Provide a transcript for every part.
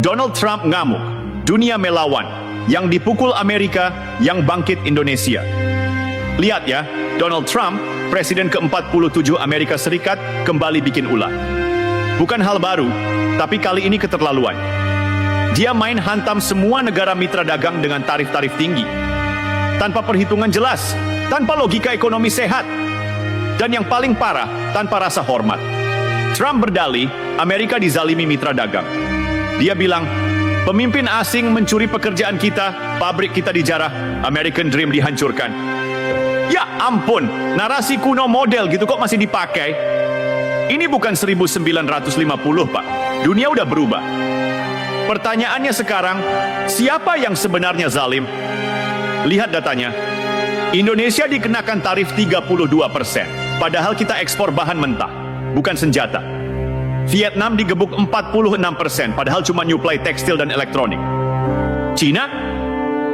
Donald Trump ngamuk, dunia melawan, yang dipukul Amerika, yang bangkit Indonesia. Lihat ya, Donald Trump, Presiden ke-47 Amerika Serikat, kembali bikin ulah. Bukan hal baru, tapi kali ini keterlaluan. Dia main hantam semua negara mitra dagang dengan tarif-tarif tinggi. Tanpa perhitungan jelas, tanpa logika ekonomi sehat. Dan yang paling parah, tanpa rasa hormat. Trump berdalih, Amerika dizalimi mitra dagang. Dia bilang, pemimpin asing mencuri pekerjaan kita, pabrik kita dijarah, American Dream dihancurkan. Ya ampun, narasi kuno model gitu kok masih dipakai? Ini bukan 1950, Pak. Dunia udah berubah. Pertanyaannya sekarang, siapa yang sebenarnya zalim? Lihat datanya. Indonesia dikenakan tarif 32%. Padahal kita ekspor bahan mentah, bukan senjata. Vietnam digebuk 46%, padahal cuma nyuplai tekstil dan elektronik. Cina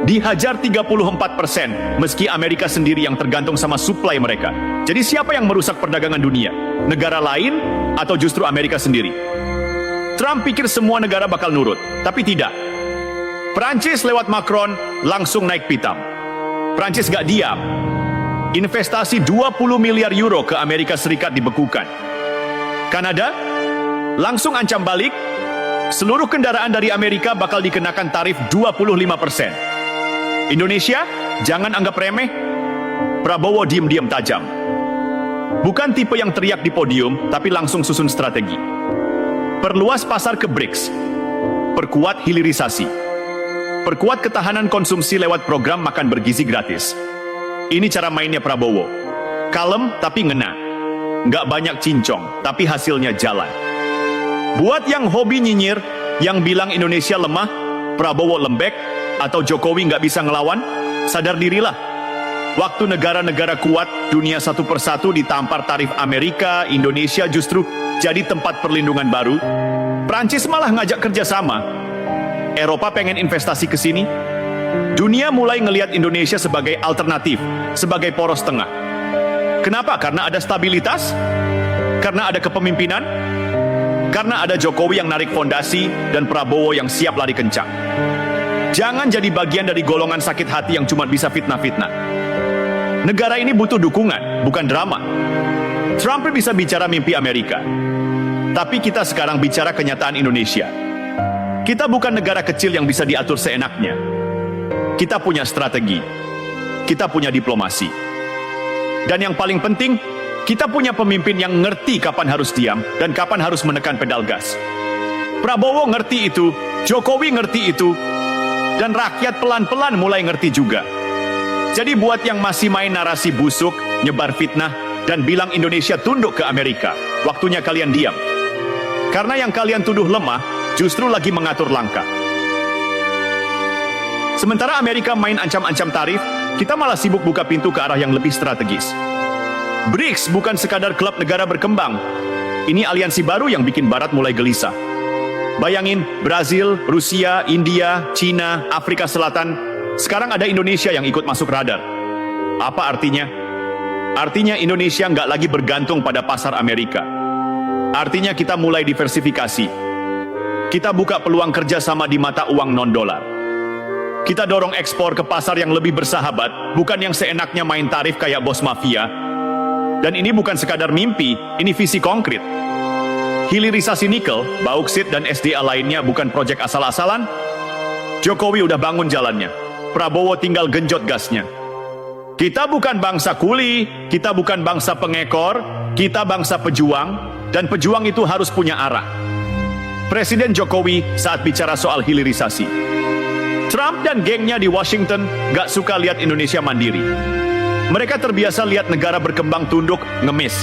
dihajar 34%, meski Amerika sendiri yang tergantung sama suplai mereka. Jadi siapa yang merusak perdagangan dunia? Negara lain atau justru Amerika sendiri? Trump pikir semua negara bakal nurut, tapi tidak. Prancis lewat Macron langsung naik pitam. Prancis gak diam. Investasi 20 miliar euro ke Amerika Serikat dibekukan. Kanada langsung ancam balik, seluruh kendaraan dari Amerika bakal dikenakan tarif 25%. Indonesia, jangan anggap remeh. Prabowo diem-diem tajam. Bukan tipe yang teriak di podium, tapi langsung susun strategi. Perluas pasar ke BRICS. Perkuat hilirisasi. Perkuat ketahanan konsumsi lewat program makan bergizi gratis. Ini cara mainnya Prabowo. Kalem tapi ngena. Nggak banyak cincong, tapi hasilnya jalan. Buat yang hobi nyinyir, yang bilang Indonesia lemah, Prabowo lembek, atau Jokowi nggak bisa ngelawan, sadar dirilah. Waktu negara-negara kuat, dunia satu persatu ditampar tarif Amerika, Indonesia justru jadi tempat perlindungan baru. Prancis malah ngajak kerjasama. Eropa pengen investasi ke sini. Dunia mulai ngelihat Indonesia sebagai alternatif, sebagai poros tengah. Kenapa? Karena ada stabilitas? Karena ada kepemimpinan? Karena ada Jokowi yang narik fondasi dan Prabowo yang siap lari kencang. Jangan jadi bagian dari golongan sakit hati yang cuma bisa fitnah-fitnah. Negara ini butuh dukungan, bukan drama. Trump bisa bicara mimpi Amerika. Tapi kita sekarang bicara kenyataan Indonesia. Kita bukan negara kecil yang bisa diatur seenaknya. Kita punya strategi. Kita punya diplomasi. Dan yang paling penting, kita punya pemimpin yang ngerti kapan harus diam dan kapan harus menekan pedal gas. Prabowo ngerti itu, Jokowi ngerti itu, dan rakyat pelan-pelan mulai ngerti juga. Jadi buat yang masih main narasi busuk, nyebar fitnah, dan bilang Indonesia tunduk ke Amerika, waktunya kalian diam. Karena yang kalian tuduh lemah, justru lagi mengatur langkah. Sementara Amerika main ancam-ancam tarif, kita malah sibuk buka pintu ke arah yang lebih strategis. BRICS bukan sekadar klub negara berkembang. Ini aliansi baru yang bikin Barat mulai gelisah. Bayangin, Brazil, Rusia, India, Cina, Afrika Selatan, sekarang ada Indonesia yang ikut masuk radar. Apa artinya? Artinya Indonesia nggak lagi bergantung pada pasar Amerika. Artinya kita mulai diversifikasi. Kita buka peluang kerjasama di mata uang non-dolar. Kita dorong ekspor ke pasar yang lebih bersahabat, bukan yang seenaknya main tarif kayak bos mafia. Dan ini bukan sekadar mimpi, ini visi konkret. Hilirisasi nikel, bauksit, dan SDA lainnya bukan proyek asal-asalan. Jokowi udah bangun jalannya. Prabowo tinggal genjot gasnya. Kita bukan bangsa kuli, kita bukan bangsa pengekor, kita bangsa pejuang, dan pejuang itu harus punya arah. Presiden Jokowi saat bicara soal hilirisasi. Trump dan gengnya di Washington gak suka lihat Indonesia mandiri. Mereka terbiasa lihat negara berkembang tunduk, ngemis.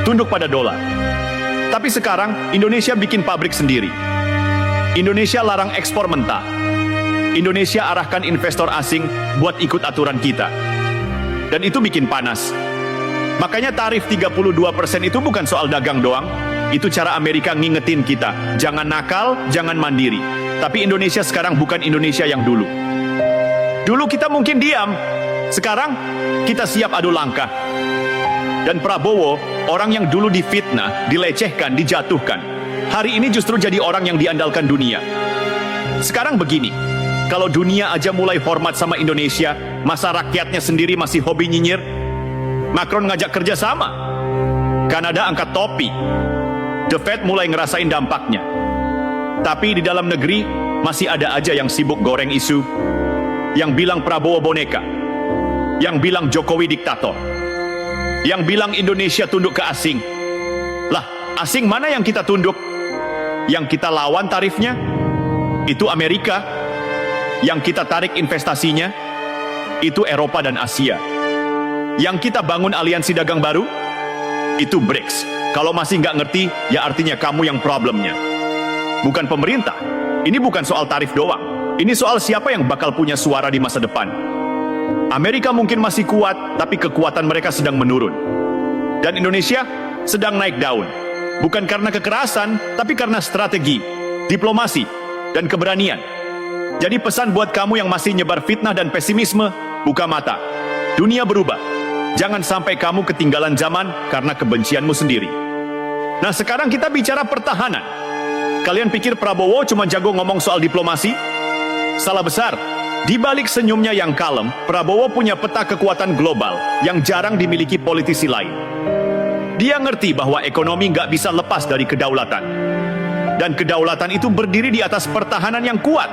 Tunduk pada dolar. Tapi sekarang, Indonesia bikin pabrik sendiri. Indonesia larang ekspor mentah. Indonesia arahkan investor asing buat ikut aturan kita. Dan itu bikin panas. Makanya tarif 32% itu bukan soal dagang doang. Itu cara Amerika ngingetin kita. Jangan nakal, jangan mandiri. Tapi Indonesia sekarang bukan Indonesia yang dulu. Dulu kita mungkin diam. Sekarang kita siap adu langkah. Dan Prabowo, orang yang dulu difitnah, dilecehkan, dijatuhkan, hari ini justru jadi orang yang diandalkan dunia. Sekarang begini, kalau dunia aja mulai hormat sama Indonesia, masa rakyatnya sendiri masih hobi nyinyir? Macron ngajak kerjasama, Kanada angkat topi, The Fed mulai ngerasain dampaknya. Tapi di dalam negeri masih ada aja yang sibuk goreng isu, yang bilang Prabowo boneka, yang bilang Jokowi diktator, yang bilang Indonesia tunduk ke asing. Lah, asing mana yang kita tunduk? Yang kita lawan tarifnya? Itu Amerika. Yang kita tarik investasinya? Itu Eropa dan Asia. Yang kita bangun aliansi dagang baru? Itu BRICS. Kalau masih nggak ngerti, ya artinya kamu yang problemnya. Bukan pemerintah. Ini bukan soal tarif doang. Ini soal siapa yang bakal punya suara di masa depan. Amerika mungkin masih kuat, tapi kekuatan mereka sedang menurun. Dan Indonesia sedang naik daun. Bukan karena kekerasan, tapi karena strategi, diplomasi, dan keberanian. Jadi pesan buat kamu yang masih nyebar fitnah dan pesimisme, buka mata. Dunia berubah. Jangan sampai kamu ketinggalan zaman karena kebencianmu sendiri. Nah, sekarang kita bicara pertahanan. Kalian pikir Prabowo cuma jago ngomong soal diplomasi? Salah besar. Di balik senyumnya yang kalem, Prabowo punya peta kekuatan global yang jarang dimiliki politisi lain. Dia ngerti bahwa ekonomi nggak bisa lepas dari kedaulatan. Dan kedaulatan itu berdiri di atas pertahanan yang kuat.